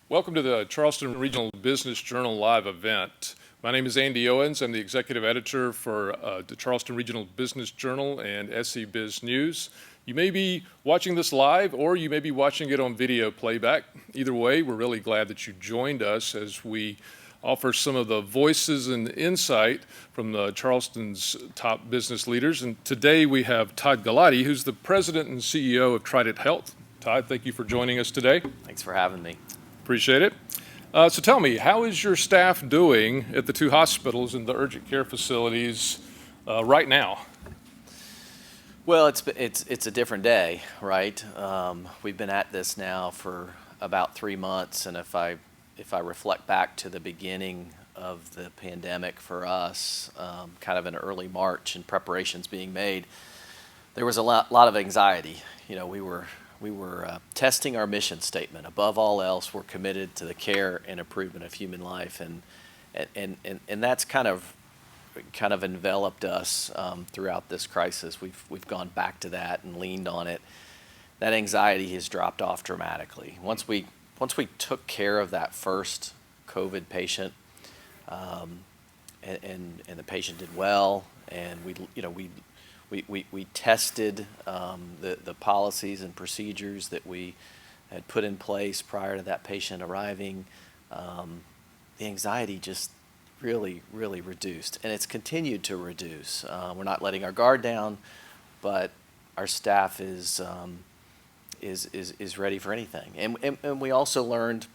Welcome to the Charleston Regional Business Journal live event. My name is Andy Owens. I'm the executive editor for the Charleston Regional Business Journal and SC Biz News. You may be watching this live or you may be watching it on video playback. Either way, we're really glad that you joined us as we offer some of the voices and insight from the Charleston's top business leaders. And today we have Todd Gallati, who's the president and CEO of Trident Health. Todd, thank you for joining us today. Thanks for having me. Appreciate it. So tell me, how is your staff doing at the two hospitals and the urgent care facilities right now? Well, it's a different day, right? We've been at this now for about 3 months, and if I reflect back to the beginning of the pandemic for us, kind of in early March and preparations being made, there was a lot of anxiety. You know, we were testing our mission statement. Above all else, we're committed to the care and improvement of human life, and that's kind of enveloped us throughout this crisis. We've gone back to that and leaned on it. That anxiety has dropped off dramatically. Once we took care of that first COVID patient, and the patient did well, and we tested the policies and procedures that we had put in place prior to that patient arriving. The anxiety just really reduced, and it's continued to reduce. We're not letting our guard down, but our staff is ready for anything. And we also learned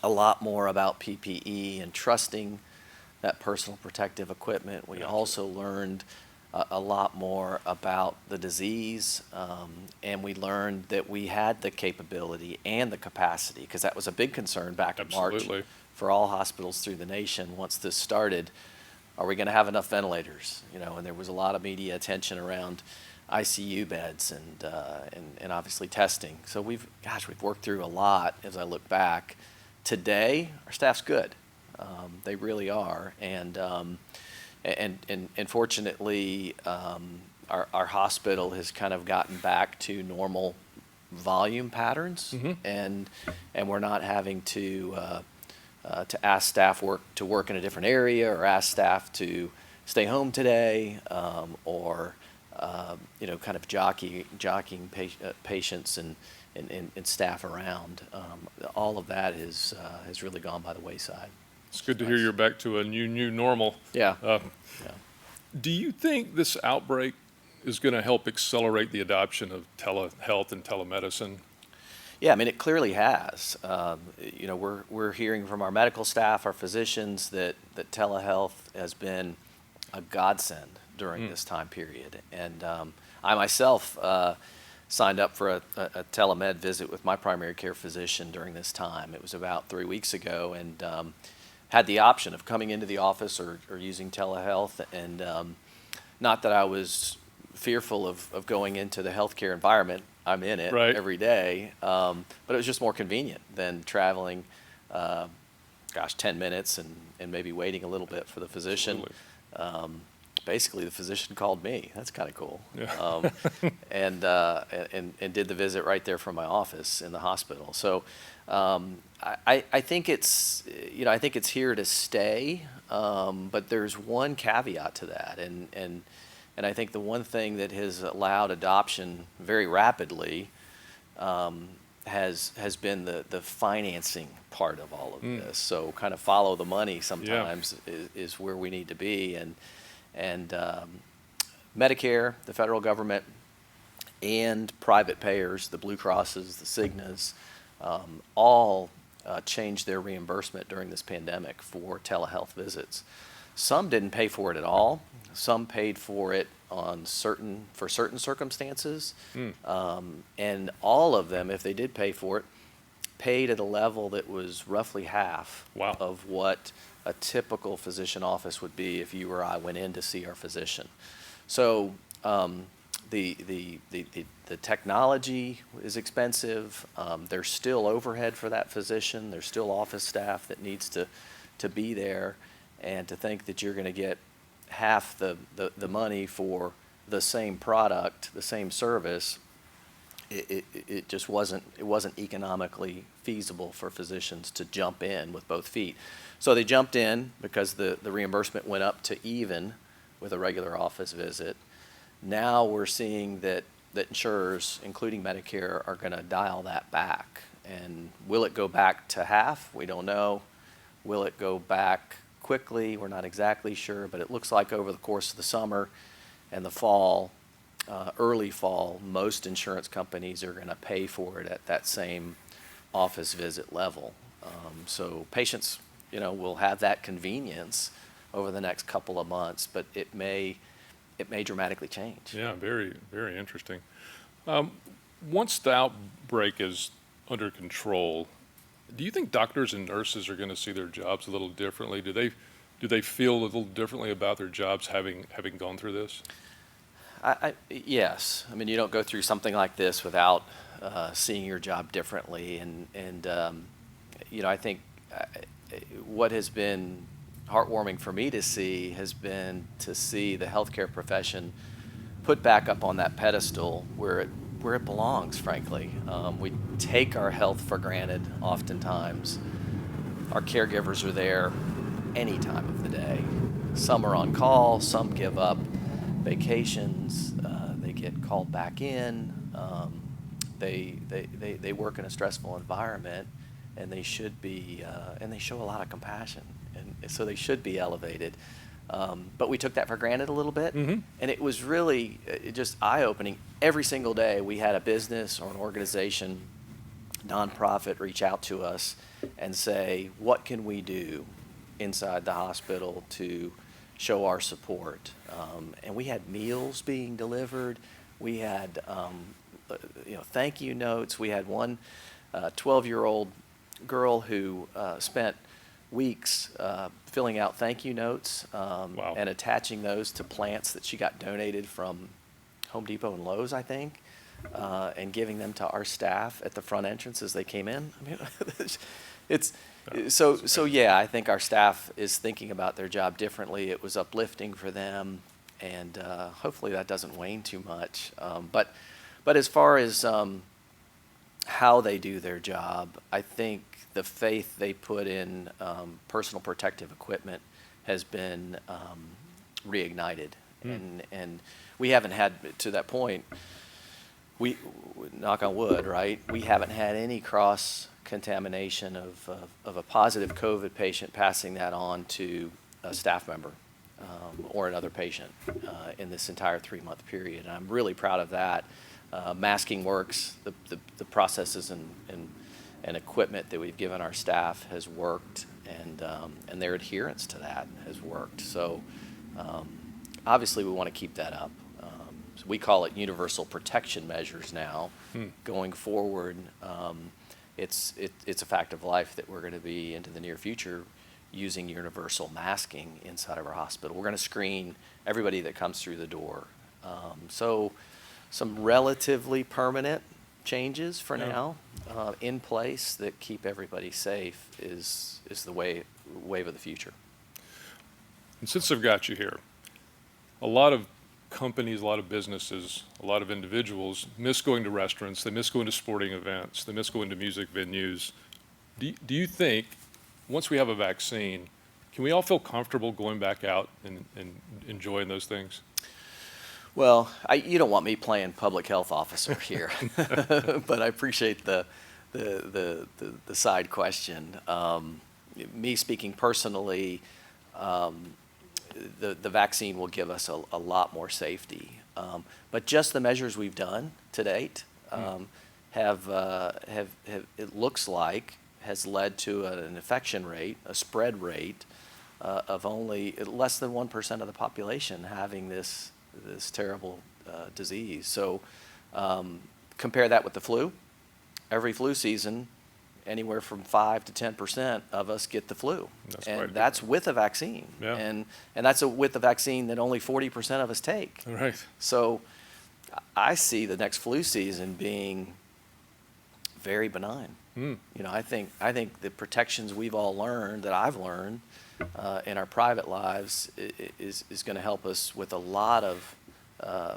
a lot more about PPE and trusting that personal protective equipment. We also learned a lot more about the disease, and we learned that we had the capability and the capacity, because that was a big concern back in March for all hospitals through the nation. Once this started, are we going to have enough ventilators? You know, and there was a lot of media attention around ICU beds and obviously testing. So we've worked through a lot. As I look back today, our staff's good. They really are, and fortunately, our hospital has kind of gotten back to normal volume patterns, and we're not having to ask staff to work in a different area, or ask staff to stay home today, or kind of jockeying patients and staff around. All of that has really gone by the wayside. It's good to hear you're back to a new normal. Yeah. Do you think this outbreak is going to help accelerate the adoption of telehealth and telemedicine? Yeah, I mean, it clearly has. We're hearing from our medical staff, our physicians, that telehealth has been a godsend during this time period. And I myself signed up for a telemed visit with my primary care physician during this time. It was about 3 weeks ago, and had the option of coming into the office or using telehealth. And not that I was fearful of going into the healthcare environment. I'm in it every day, but it was just more convenient than traveling 10 minutes and maybe waiting a little bit for the physician. Basically, the physician called me. That's kind of cool. Yeah. And did the visit right there from my office in the hospital. So I think it's here to stay. But there's one caveat to that, and I think the one thing that has allowed adoption very rapidly has been the financing part of all of this. So kind of follow the money sometimes is where we need to be, and Medicare, the federal government, and private payers, the Blue Crosses, the Cignas, all changed their reimbursement during this pandemic for telehealth visits. Some didn't pay for it at all. Some paid for it for certain circumstances, and all of them, if they did pay for it, paid at a level that was roughly half of what a typical physician office would be if you or I went in to see our physician. So the technology is expensive. There's still overhead for that physician. There's still office staff that needs to be there, and to think that you're going to get half the money for the same product, the same service, it just wasn't economically feasible for physicians to jump in with both feet. So they jumped in because the reimbursement went up to even with a regular office visit. Now we're seeing that insurers, including Medicare, are going to dial that back. And will it go back to half? We don't know. Will it go back quickly? We're not exactly sure, but it looks like over the course of the summer and the fall, early fall, most insurance companies are going to pay for it at that same office visit level. So patients, will have that convenience over the next couple of months, but it may dramatically change. Yeah, very, very interesting. Once the outbreak is under control, do you think doctors and nurses are going to see their jobs a little differently? Do they feel a little differently about their jobs having gone through this? Yes. I mean, you don't go through something like this without seeing your job differently. And I think what has been heartwarming for me to see has been to see the healthcare profession put back up on that pedestal where it belongs, frankly. We take our health for granted oftentimes. Our caregivers are there any time of the day. Some are on call, some give up vacations, they get called back in, they work in a stressful environment, and they should be, and they show a lot of compassion, and so they should be elevated. But we took that for granted a little bit, Mm-hmm. and it was really just eye-opening. Every single day we had a business or an organization, nonprofit, reach out to us and say, what can we do inside the hospital to show our support? And we had meals being delivered. We had thank you notes. We had one 12-year-old girl who spent weeks filling out thank you notes Wow. and attaching those to plants that she got donated from Home Depot and Lowe's, I think, and giving them to our staff at the front entrance as they came in. I mean, it's so yeah, I think our staff is thinking about their job differently. It was uplifting for them, and hopefully that doesn't wane too much. But as far as how they do their job, I think the faith they put in personal protective equipment has been reignited, and we haven't had to that point. We knock on wood, right? We haven't had any cross contamination of a positive COVID patient passing that on to a staff member or another patient in this entire 3-month period. And I'm really proud of that. Masking works. The processes and equipment that we've given our staff has worked, and their adherence to that has worked. So obviously we want to keep that up. So we call it universal protection measures now. Going forward, it's a fact of life that we're going to be into the near future using universal masking inside of our hospital. We're going to screen everybody that comes through the door. So some relatively permanent changes for now in place that keep everybody safe is the wave of the future. And since I've got you here, a lot of companies, a lot of businesses, a lot of individuals miss going to restaurants, they miss going to sporting events, they miss going to music venues. Do you think, once we have a vaccine, can we all feel comfortable going back out and enjoying those things? Well, you don't want me playing public health officer here, but I appreciate the side question. Me speaking personally, the vaccine will give us a lot more safety. But just the measures we've done to date have it looks like has led to an infection rate, a spread rate of only less than 1% of the population having this terrible disease. So compare that with the flu. Every flu season, anywhere from 5 to 10% of us get the flu, and that's with a vaccine. Yeah. And that's with a vaccine that only 40% of us take. All right. So I see the next flu season being very benign. I think the protections we've all learned, that I've learned in our private lives, is going to help us with a lot of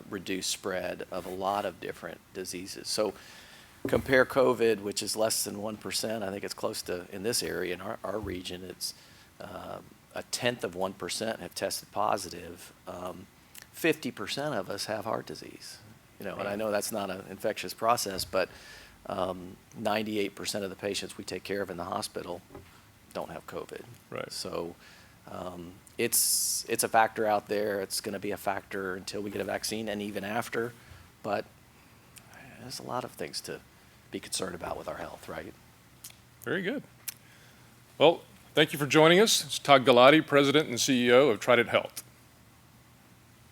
reduced spread of a lot of different diseases. So compare COVID, which is less than 1%. I think it's close to, in this area, in our region, it's a tenth of 1% have tested positive. 50% of us have heart disease. And I know that's not an infectious process, but 98% of the patients we take care of in the hospital don't have COVID. Right. So it's a factor out there. It's going to be a factor until we get a vaccine and even after. But there's a lot of things to be concerned about with our health, right? Very good. Well, thank you for joining us. It's Todd Gallati, President and CEO of Trident Health.